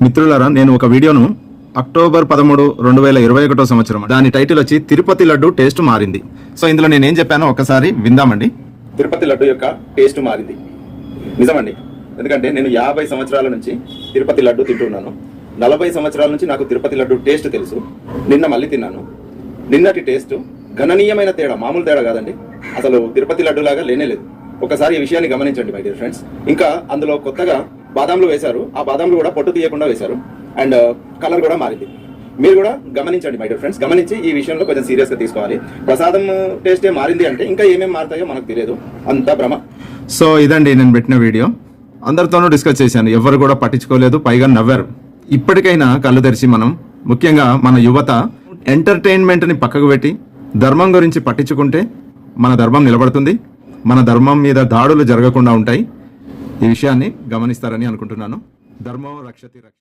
మిత్రులారా, నేను ఒక వీడియోను అక్టోబర్ 13, 2021 సంవత్సరం, దాని టైటిల్ వచ్చి తిరుపతి లడ్డు టేస్ట్ మారింది. సో ఇందులో నేను ఏం చెప్పానో ఒకసారి విందామండి. తిరుపతి లడ్డు యొక్క టేస్ట్ మారింది నిజమండి. ఎందుకంటే నేను 50 సంవత్సరాల నుంచి తిరుపతి లడ్డు తింటున్నాను. 40 సంవత్సరాల నుంచి నాకు తిరుపతి లడ్డు టేస్ట్ తెలుసు. నిన్న మళ్ళీ తిన్నాను. నిన్నటి టేస్ట్ గణనీయమైన తేడా, మామూలు తేడా కాదండి. అసలు తిరుపతి లడ్డు లాగా లేనే లేదు. ఒకసారి ఈ విషయాన్ని గమనించండి మై డియర్ ఫ్రెండ్స్. ఇంకా అందులో కొత్తగా బాదాంలు వేశారు. ఆ బాదాంలు కూడా పొట్టు తీయకుండా వేశారు. అండ్ కలర్ కూడా మారింది. మీరు కూడా గమనించండి మై డియర్ ఫ్రెండ్స్. గమనించి ఈ విషయంలో కొంచెం సీరియస్గా తీసుకోవాలి. ప్రసాదం టేస్టే మారింది అంటే ఇంకా ఏమేమి మారుతాయో మనకు తెలియదు, అంతా భ్రమ. సో ఇదండి నేను పెట్టిన వీడియో. అందరితోనూ డిస్కస్ చేశాను, ఎవరు కూడా పట్టించుకోలేదు, పైగా నవ్వారు. ఇప్పటికైనా కళ్ళు తెరిచి మనం, ముఖ్యంగా మన యువత, ఎంటర్టైన్మెంట్ని పక్కకు పెట్టి ధర్మం గురించి పట్టించుకుంటే మన ధర్మం నిలబడుతుంది, మన ధర్మం మీద దాడులు జరగకుండా ఉంటాయి. ఈ విషయాన్ని గమనిస్తారని అనుకుంటున్నాను. ధర్మం రక్షతి రక్ష